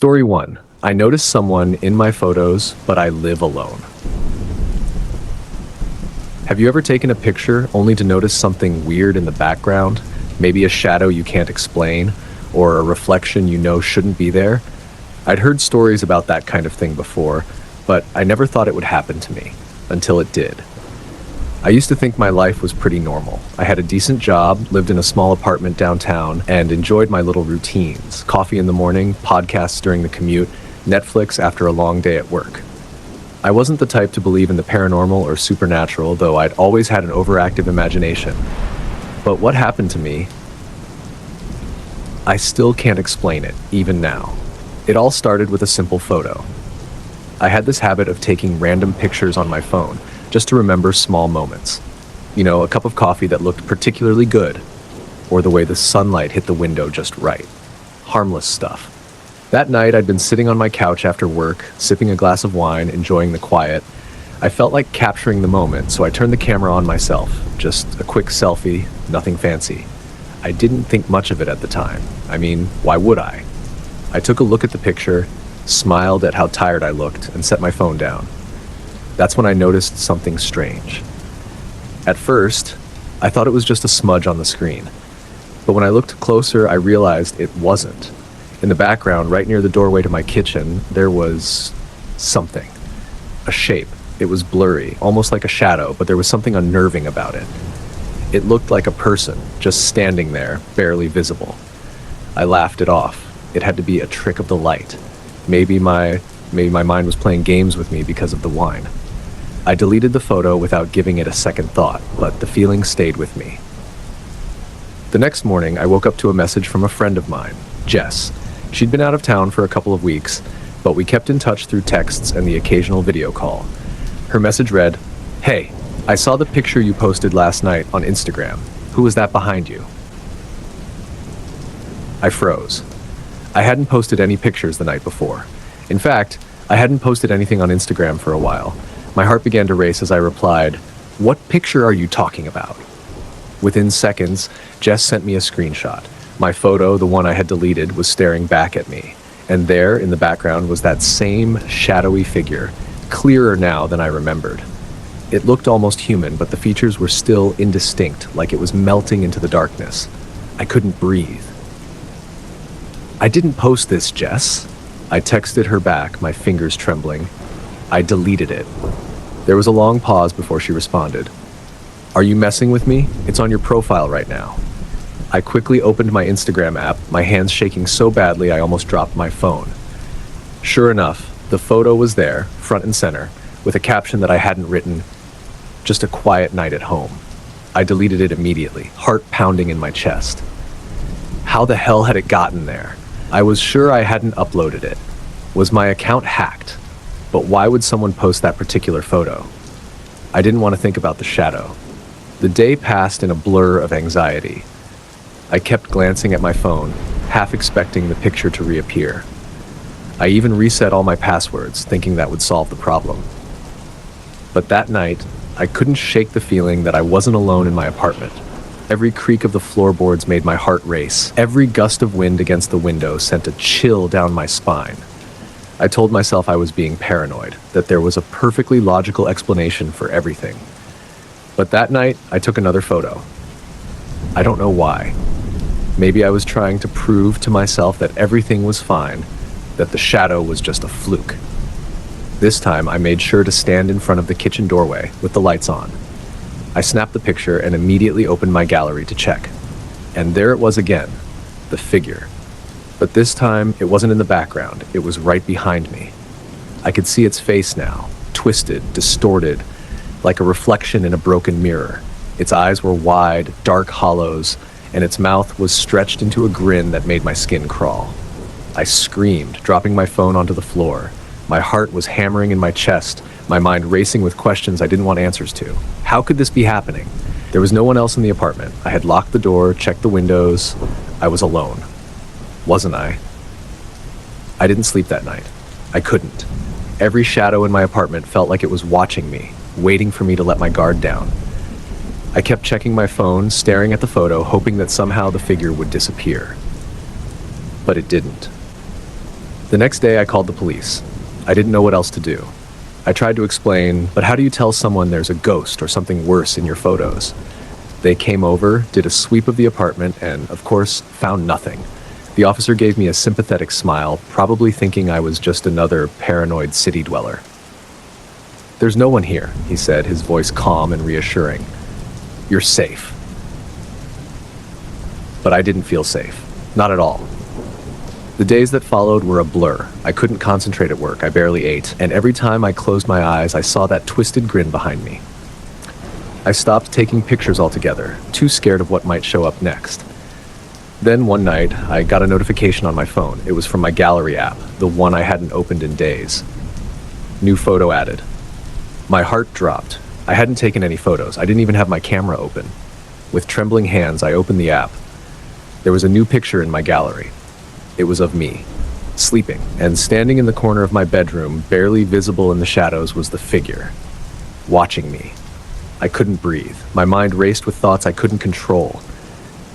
Story 1. I noticed someone in my photos, but I live alone. Have you ever taken a picture only to notice something weird in the background? Maybe a shadow you can't explain, or a reflection you know shouldn't be there? I'd heard stories about that kind of thing before, but I never thought it would happen to me, until it did. I used to think my life was pretty normal. I had a decent job, lived in a small apartment downtown, and enjoyed my little routines. Coffee in the morning, podcasts during the commute, Netflix after a long day at work. I wasn't the type to believe in the paranormal or supernatural, though I'd always had an overactive imagination. But what happened to me, I still can't explain it, even now. It all started with a simple photo. I had this habit of taking random pictures on my phone, just to remember small moments. You know, a cup of coffee that looked particularly good, or the way the sunlight hit the window just right. Harmless stuff. That night, I'd been sitting on my couch after work, sipping a glass of wine, enjoying the quiet. I felt like capturing the moment, so I turned the camera on myself. Just a quick selfie, nothing fancy. I didn't think much of it at the time. I mean, why would I? I took a look at the picture, smiled at how tired I looked, and set my phone down. That's when I noticed something strange. At first, I thought it was just a smudge on the screen. But when I looked closer, I realized it wasn't. In the background, right near the doorway to my kitchen, there was something. A shape. It was blurry, almost like a shadow, but there was something unnerving about it. It looked like a person, just standing there, barely visible. I laughed it off. It had to be a trick of the light. Maybe my mind was playing games with me because of the wine. I deleted the photo without giving it a second thought, but the feeling stayed with me. The next morning, I woke up to a message from a friend of mine, Jess. She'd been out of town for a couple of weeks, but we kept in touch through texts and the occasional video call. Her message read, "Hey, I saw the picture you posted last night on Instagram. Who was that behind you?" I froze. I hadn't posted any pictures the night before. In fact, I hadn't posted anything on Instagram for a while. My heart began to race as I replied, "What picture are you talking about?" Within seconds, Jess sent me a screenshot. My photo, the one I had deleted, was staring back at me. And there, in the background, was that same shadowy figure, clearer now than I remembered. It looked almost human, but the features were still indistinct, like it was melting into the darkness. I couldn't breathe. "I didn't post this, Jess." I texted her back, my fingers trembling. "I deleted it." There was a long pause before she responded. "Are you messing with me? It's on your profile right now." I quickly opened my Instagram app, my hands shaking so badly I almost dropped my phone. Sure enough, the photo was there, front and center, with a caption that I hadn't written, "Just a quiet night at home." I deleted it immediately, heart pounding in my chest. How the hell had it gotten there? I was sure I hadn't uploaded it. Was my account hacked? But why would someone post that particular photo? I didn't want to think about the shadow. The day passed in a blur of anxiety. I kept glancing at my phone, half expecting the picture to reappear. I even reset all my passwords, thinking that would solve the problem. But that night, I couldn't shake the feeling that I wasn't alone in my apartment. Every creak of the floorboards made my heart race. Every gust of wind against the window sent a chill down my spine. I told myself I was being paranoid, that there was a perfectly logical explanation for everything. But that night, I took another photo. I don't know why. Maybe I was trying to prove to myself that everything was fine, that the shadow was just a fluke. This time, I made sure to stand in front of the kitchen doorway with the lights on. I snapped the picture and immediately opened my gallery to check. And there it was again, the figure. But this time, it wasn't in the background, it was right behind me. I could see its face now, twisted, distorted, like a reflection in a broken mirror. Its eyes were wide, dark hollows, and its mouth was stretched into a grin that made my skin crawl. I screamed, dropping my phone onto the floor. My heart was hammering in my chest, my mind racing with questions I didn't want answers to. How could this be happening? There was no one else in the apartment. I had locked the door, checked the windows. I was alone. Wasn't I? I didn't sleep that night. I couldn't. Every shadow in my apartment felt like it was watching me, waiting for me to let my guard down. I kept checking my phone, staring at the photo, hoping that somehow the figure would disappear. But it didn't. The next day, I called the police. I didn't know what else to do. I tried to explain, but how do you tell someone there's a ghost or something worse in your photos? They came over, did a sweep of the apartment, and, of course, found nothing. The officer gave me a sympathetic smile, probably thinking I was just another paranoid city dweller. "There's no one here," he said, his voice calm and reassuring. "You're safe." But I didn't feel safe. Not at all. The days that followed were a blur. I couldn't concentrate at work, I barely ate, and every time I closed my eyes, I saw that twisted grin behind me. I stopped taking pictures altogether, too scared of what might show up next. Then one night, I got a notification on my phone. It was from my gallery app, the one I hadn't opened in days. New photo added. My heart dropped. I hadn't taken any photos. I didn't even have my camera open. With trembling hands, I opened the app. There was a new picture in my gallery. It was of me, sleeping, and standing in the corner of my bedroom, barely visible in the shadows, was the figure, watching me. I couldn't breathe. My mind raced with thoughts I couldn't control.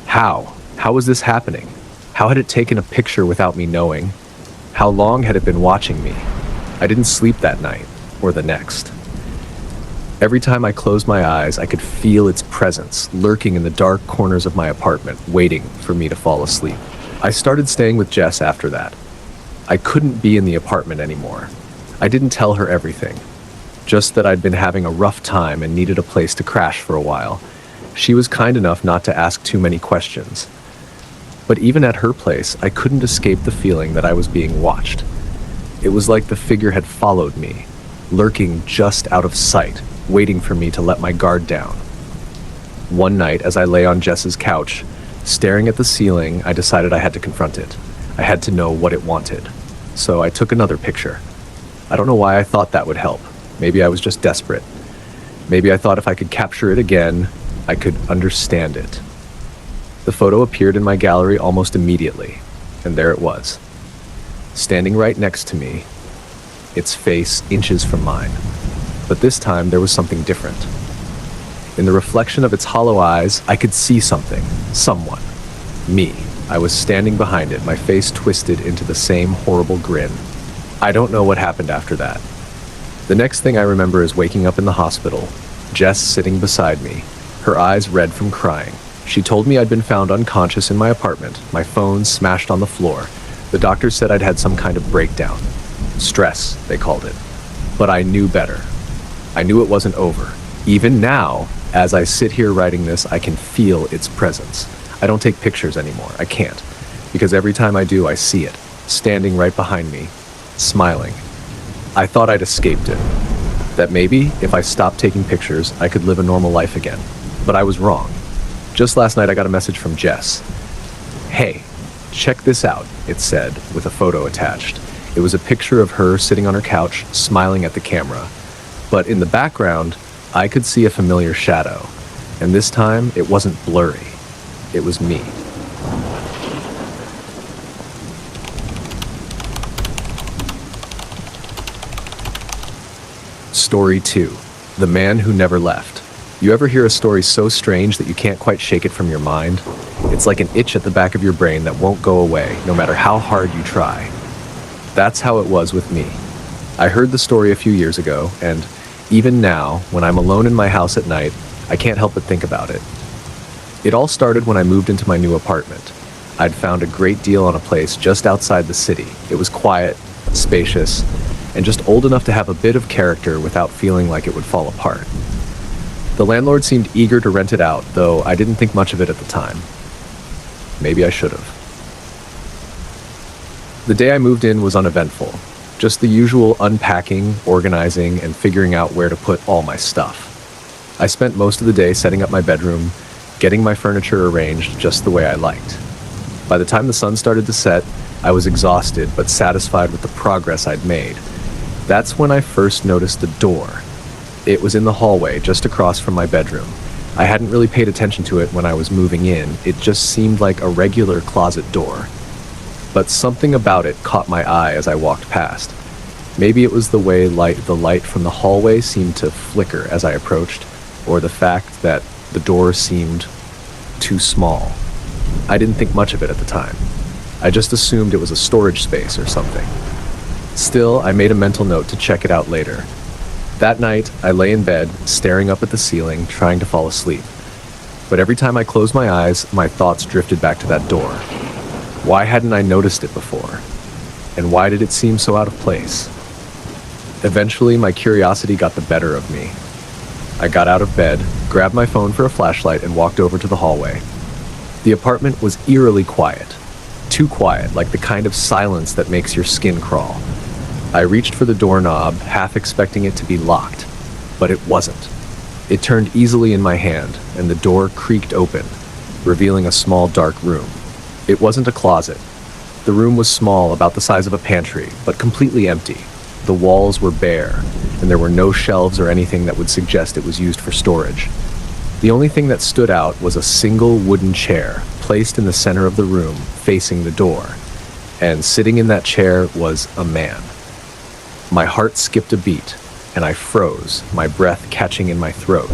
How? How was this happening? How had it taken a picture without me knowing? How long had it been watching me? I didn't sleep that night, or the next. Every time I closed my eyes, I could feel its presence, lurking in the dark corners of my apartment, waiting for me to fall asleep. I started staying with Jess after that. I couldn't be in the apartment anymore. I didn't tell her everything, just that I'd been having a rough time and needed a place to crash for a while. She was kind enough not to ask too many questions. But even at her place, I couldn't escape the feeling that I was being watched. It was like the figure had followed me, lurking just out of sight, waiting for me to let my guard down. One night, as I lay on Jess's couch, staring at the ceiling, I decided I had to confront it. I had to know what it wanted. So I took another picture. I don't know why I thought that would help. Maybe I was just desperate. Maybe I thought if I could capture it again, I could understand it. The photo appeared in my gallery almost immediately, and there it was, standing right next to me, its face inches from mine. But this time, there was something different. In the reflection of its hollow eyes, I could see something, someone. Me. I was standing behind it, my face twisted into the same horrible grin. I don't know what happened after that. The next thing I remember is waking up in the hospital, Jess sitting beside me, her eyes red from crying. She told me I'd been found unconscious in my apartment, my phone smashed on the floor. The doctor said I'd had some kind of breakdown. Stress, they called it. But I knew better. I knew it wasn't over. Even now, as I sit here writing this, I can feel its presence. I don't take pictures anymore. I can't. Because every time I do, I see it, standing right behind me, smiling. I thought I'd escaped it. That maybe, if I stopped taking pictures, I could live a normal life again. But I was wrong. Just last night, I got a message from Jess. "Hey, check this out," it said, with a photo attached. It was a picture of her sitting on her couch, smiling at the camera. But in the background, I could see a familiar shadow. And this time, it wasn't blurry. It was me. Story 2. The Man Who Never Left. You ever hear a story so strange that you can't quite shake it from your mind? It's like an itch at the back of your brain that won't go away, no matter how hard you try. That's how it was with me. I heard the story a few years ago, and even now, when I'm alone in my house at night, I can't help but think about it. It all started when I moved into my new apartment. I'd found a great deal on a place just outside the city. It was quiet, spacious, and just old enough to have a bit of character without feeling like it would fall apart. The landlord seemed eager to rent it out, though I didn't think much of it at the time. Maybe I should have. The day I moved in was uneventful. Just the usual unpacking, organizing, and figuring out where to put all my stuff. I spent most of the day setting up my bedroom, getting my furniture arranged just the way I liked. By the time the sun started to set, I was exhausted but satisfied with the progress I'd made. That's when I first noticed the door. It was in the hallway just across from my bedroom. I hadn't really paid attention to it when I was moving in. It just seemed like a regular closet door. But something about it caught my eye as I walked past. Maybe it was the way the light from the hallway seemed to flicker as I approached, or the fact that the door seemed too small. I didn't think much of it at the time. I just assumed it was a storage space or something. Still, I made a mental note to check it out later. That night, I lay in bed, staring up at the ceiling, trying to fall asleep. But every time I closed my eyes, my thoughts drifted back to that door. Why hadn't I noticed it before? And why did it seem so out of place? Eventually, my curiosity got the better of me. I got out of bed, grabbed my phone for a flashlight, and walked over to the hallway. The apartment was eerily quiet. Too quiet, like the kind of silence that makes your skin crawl. I reached for the doorknob, half expecting it to be locked, but it wasn't. It turned easily in my hand, and the door creaked open, revealing a small dark room. It wasn't a closet. The room was small, about the size of a pantry, but completely empty. The walls were bare, and there were no shelves or anything that would suggest it was used for storage. The only thing that stood out was a single wooden chair, placed in the center of the room, facing the door. And sitting in that chair was a man. My heart skipped a beat, and I froze, my breath catching in my throat.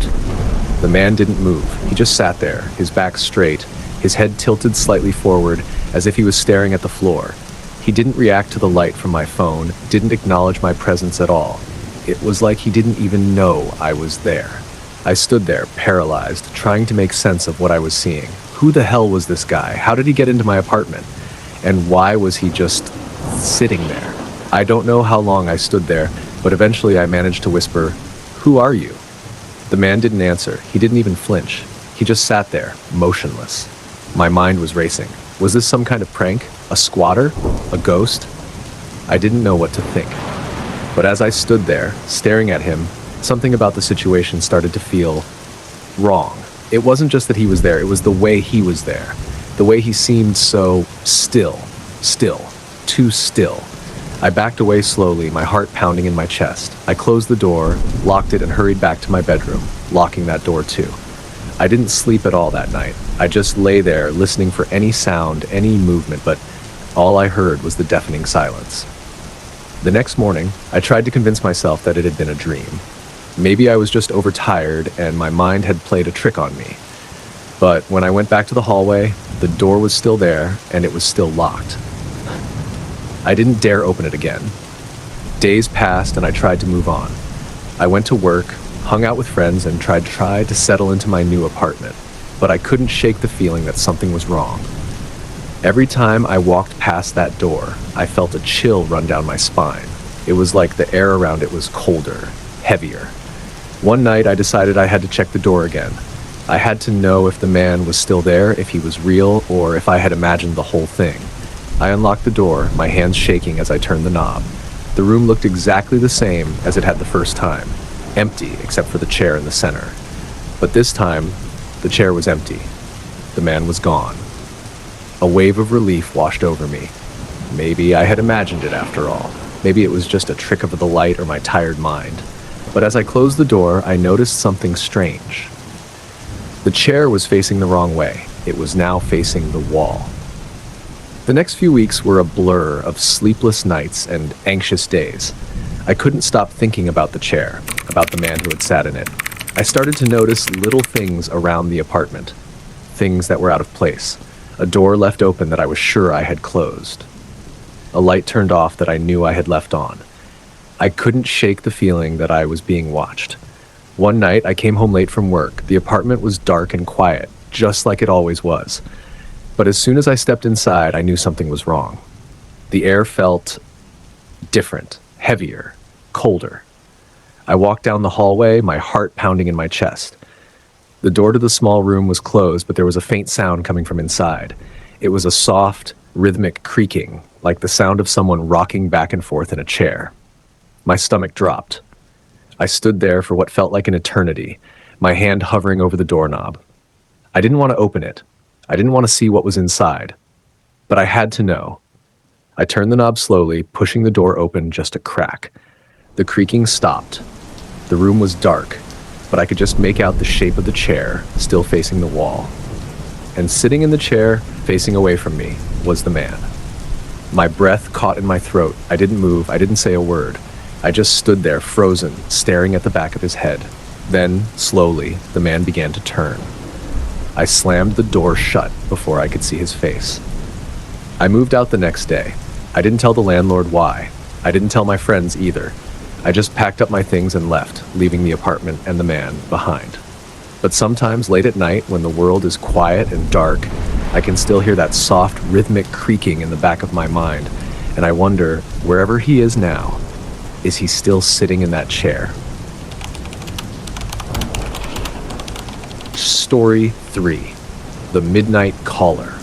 The man didn't move. He just sat there, his back straight, his head tilted slightly forward, as if he was staring at the floor. He didn't react to the light from my phone, didn't acknowledge my presence at all. It was like he didn't even know I was there. I stood there, paralyzed, trying to make sense of what I was seeing. Who the hell was this guy? How did he get into my apartment? And why was he just sitting there? I don't know how long I stood there, but eventually I managed to whisper, "Who are you?" The man didn't answer. He didn't even flinch. He just sat there, motionless. My mind was racing. Was this some kind of prank? A squatter? A ghost? I didn't know what to think. But as I stood there, staring at him, something about the situation started to feel wrong. It wasn't just that he was there, it was the way he was there. The way he seemed so still, too still. I backed away slowly, my heart pounding in my chest. I closed the door, locked it, and hurried back to my bedroom, locking that door too. I didn't sleep at all that night. I just lay there, listening for any sound, any movement, but all I heard was the deafening silence. The next morning, I tried to convince myself that it had been a dream. Maybe I was just overtired and my mind had played a trick on me. But when I went back to the hallway, the door was still there and it was still locked. I didn't dare open it again. Days passed and I tried to move on. I went to work, hung out with friends, and tried to settle into my new apartment. But I couldn't shake the feeling that something was wrong. Every time I walked past that door, I felt a chill run down my spine. It was like the air around it was colder, heavier. One night I decided I had to check the door again. I had to know if the man was still there, if he was real, or if I had imagined the whole thing. I unlocked the door, my hands shaking as I turned the knob. The room looked exactly the same as it had the first time, empty except for the chair in the center. But this time, the chair was empty. The man was gone. A wave of relief washed over me. Maybe I had imagined it after all. Maybe it was just a trick of the light or my tired mind. But as I closed the door, I noticed something strange. The chair was facing the wrong way. It was now facing the wall. The next few weeks were a blur of sleepless nights and anxious days. I couldn't stop thinking about the chair, about the man who had sat in it. I started to notice little things around the apartment, things that were out of place. A door left open that I was sure I had closed. A light turned off that I knew I had left on. I couldn't shake the feeling that I was being watched. One night, I came home late from work. The apartment was dark and quiet, just like it always was. But as soon as I stepped inside, I knew something was wrong. The air felt different, heavier, colder. I walked down the hallway, my heart pounding in my chest. The door to the small room was closed, but there was a faint sound coming from inside. It was a soft, rhythmic creaking, like the sound of someone rocking back and forth in a chair. My stomach dropped. I stood there for what felt like an eternity, my hand hovering over the doorknob. I didn't want to open it. I didn't want to see what was inside. But I had to know. I turned the knob slowly, pushing the door open just a crack. The creaking stopped. The room was dark, but I could just make out the shape of the chair, still facing the wall. And sitting in the chair, facing away from me, was the man. My breath caught in my throat. I didn't move. I didn't say a word. I just stood there, frozen, staring at the back of his head. Then, slowly, the man began to turn. I slammed the door shut before I could see his face. I moved out the next day. I didn't tell the landlord why. I didn't tell my friends either. I just packed up my things and left, leaving the apartment and the man behind. But sometimes late at night, when the world is quiet and dark, I can still hear that soft, rhythmic creaking in the back of my mind, and I wonder, wherever he is now, is he still sitting in that chair? Story 3. The Midnight Caller.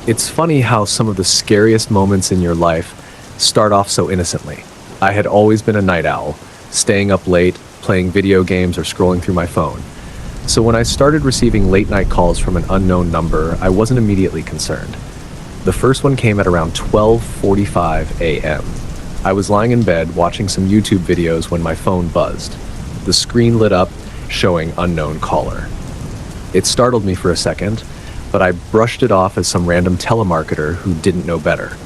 It's funny how some of the scariest moments in your life start off so innocently. I had always been a night owl, staying up late, playing video games, or scrolling through my phone. So when I started receiving late-night calls from an unknown number, I wasn't immediately concerned. The first one came at around 12:45 a.m. I was lying in bed watching some YouTube videos when my phone buzzed. The screen lit up, showing unknown caller. It startled me for a second, but I brushed it off as some random telemarketer who didn't know better.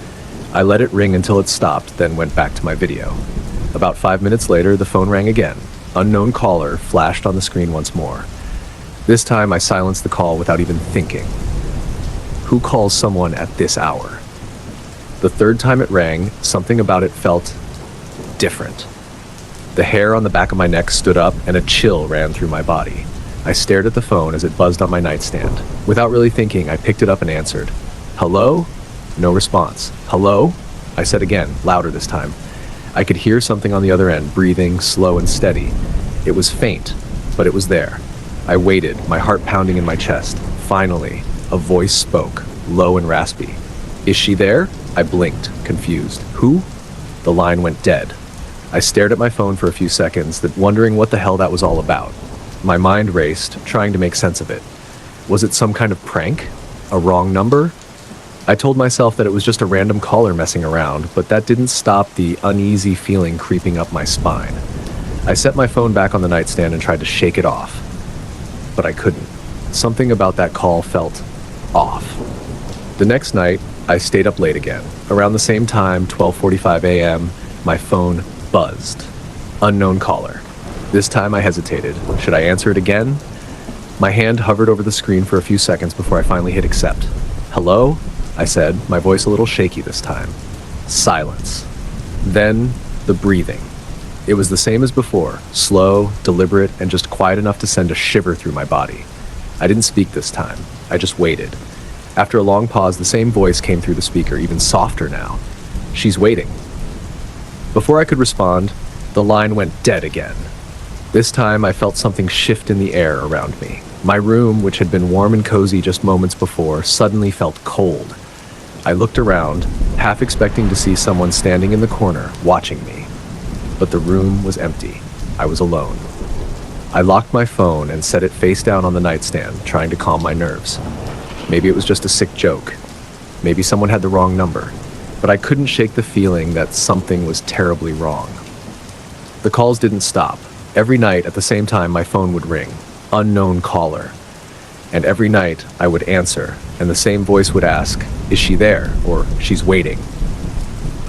I let it ring until it stopped, then went back to my video. About 5 minutes later, the phone rang again. Unknown caller flashed on the screen once more. This time, I silenced the call without even thinking. Who calls someone at this hour? The third time it rang, something about it felt different. The hair on the back of my neck stood up and a chill ran through my body. I stared at the phone as it buzzed on my nightstand. Without really thinking, I picked it up and answered. Hello? No response. Hello? I said again, louder this time. I could hear something on the other end, breathing, slow and steady. It was faint, but it was there. I waited, my heart pounding in my chest. Finally, a voice spoke, low and raspy. Is she there? I blinked, confused. Who? The line went dead. I stared at my phone for a few seconds, wondering what the hell that was all about. My mind raced, trying to make sense of it. Was it some kind of prank? A wrong number? I told myself that it was just a random caller messing around, but that didn't stop the uneasy feeling creeping up my spine. I set my phone back on the nightstand and tried to shake it off. But I couldn't. Something about that call felt off. The next night, I stayed up late again. Around the same time, 12:45 a.m., my phone buzzed. Unknown caller. This time I hesitated. Should I answer it again? My hand hovered over the screen for a few seconds before I finally hit accept. Hello? I said, my voice a little shaky this time. Silence. Then, the breathing. It was the same as before, slow, deliberate, and just quiet enough to send a shiver through my body. I didn't speak this time. I just waited. After a long pause, the same voice came through the speaker, even softer now. She's waiting. Before I could respond, the line went dead again. This time, I felt something shift in the air around me. My room, which had been warm and cozy just moments before, suddenly felt cold. I looked around, half expecting to see someone standing in the corner, watching me. But the room was empty. I was alone. I locked my phone and set it face down on the nightstand, trying to calm my nerves. Maybe it was just a sick joke. Maybe someone had the wrong number. But I couldn't shake the feeling that something was terribly wrong. The calls didn't stop. Every night at the same time, my phone would ring. Unknown caller. And every night I would answer, and the same voice would ask, is she there? Or she's waiting.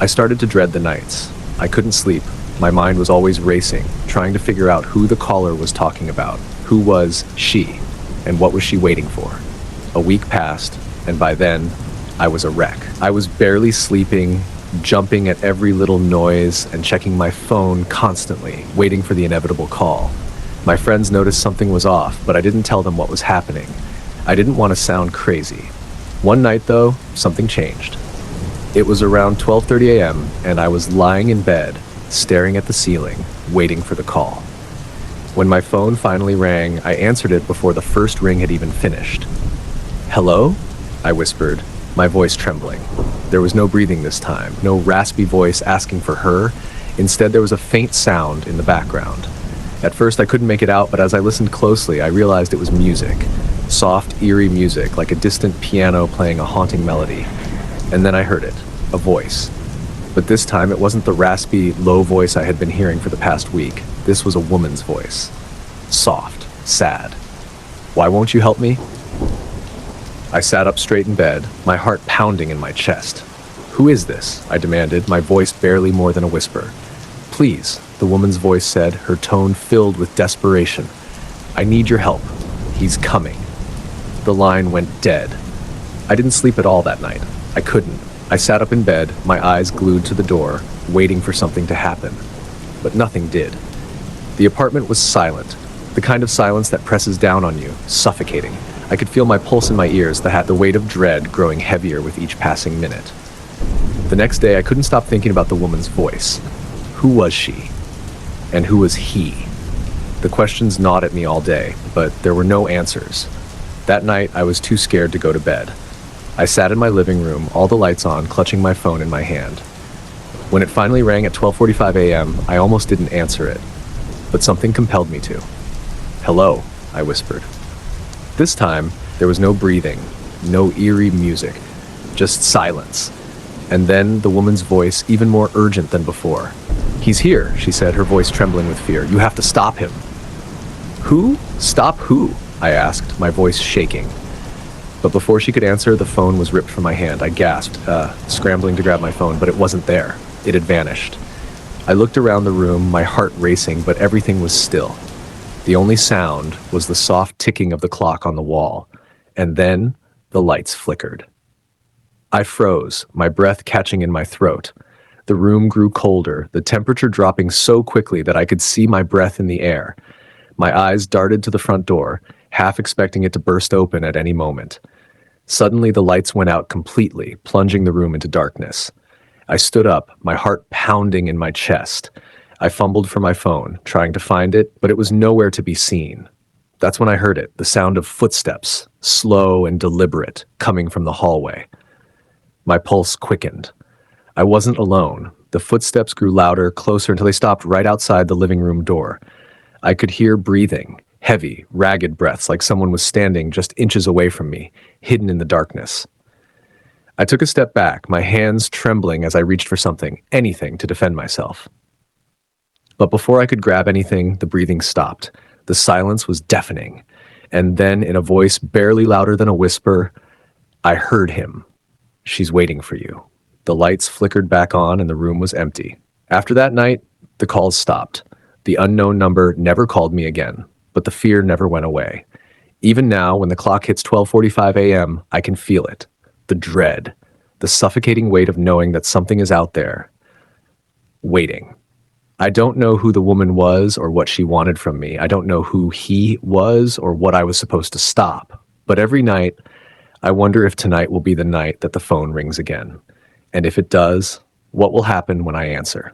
I started to dread the nights. I couldn't sleep. My mind was always racing, trying to figure out who the caller was talking about. Who was she? And what was she waiting for? A week passed, and by then, I was a wreck. I was barely sleeping, jumping at every little noise, and checking my phone constantly, waiting for the inevitable call. My friends noticed something was off, but I didn't tell them what was happening. I didn't want to sound crazy. One night, though, something changed. It was around 12:30 a.m., and I was lying in bed, staring at the ceiling, waiting for the call. When my phone finally rang, I answered it before the first ring had even finished. Hello? I whispered, my voice trembling. There was no breathing this time, no raspy voice asking for her. Instead, there was a faint sound in the background. At first, I couldn't make it out, but as I listened closely, I realized it was music. Soft, eerie music, like a distant piano playing a haunting melody. And then I heard it, a voice. But this time, it wasn't the raspy, low voice I had been hearing for the past week. This was a woman's voice. Soft, sad. Why won't you help me? I sat up straight in bed, my heart pounding in my chest. Who is this? I demanded, my voice barely more than a whisper. Please, the woman's voice said, her tone filled with desperation. I need your help. He's coming. The line went dead. I didn't sleep at all that night. I couldn't. I sat up in bed, my eyes glued to the door, waiting for something to happen. But nothing did. The apartment was silent, the kind of silence that presses down on you, suffocating. I could feel my pulse in my ears, the weight of dread growing heavier with each passing minute. The next day, I couldn't stop thinking about the woman's voice. Who was she? And who was he? The questions gnawed at me all day, but there were no answers. That night, I was too scared to go to bed. I sat in my living room, all the lights on, clutching my phone in my hand. When it finally rang at 12:45 a.m., I almost didn't answer it, but something compelled me to. "Hello," I whispered. This time, there was no breathing, no eerie music, just silence. And then the woman's voice, even more urgent than before. "He's here," she said, her voice trembling with fear. "You have to stop him." "Who? Stop who?" I asked, my voice shaking. But before she could answer, the phone was ripped from my hand. I gasped, scrambling to grab my phone, but it wasn't there. It had vanished. I looked around the room, my heart racing, but everything was still. The only sound was the soft ticking of the clock on the wall, and then the lights flickered. I froze, my breath catching in my throat. The room grew colder, the temperature dropping so quickly that I could see my breath in the air. My eyes darted to the front door, half expecting it to burst open at any moment. Suddenly, the lights went out completely, plunging the room into darkness. I stood up, my heart pounding in my chest. I fumbled for my phone, trying to find it, but it was nowhere to be seen. That's when I heard it, the sound of footsteps, slow and deliberate, coming from the hallway. My pulse quickened. I wasn't alone. The footsteps grew louder, closer, until they stopped right outside the living room door. I could hear breathing, heavy, ragged breaths, like someone was standing just inches away from me, hidden in the darkness. I took a step back, my hands trembling as I reached for something, anything, to defend myself. But before I could grab anything, the breathing stopped. The silence was deafening. And then, in a voice barely louder than a whisper, I heard him. "She's waiting for you." The lights flickered back on and the room was empty. After that night, the calls stopped. The unknown number never called me again, but the fear never went away. Even now, when the clock hits 12:45 a.m., I can feel it. The dread, the suffocating weight of knowing that something is out there, waiting. I don't know who the woman was or what she wanted from me. I don't know who he was or what I was supposed to stop. But every night, I wonder if tonight will be the night that the phone rings again. And if it does, what will happen when I answer?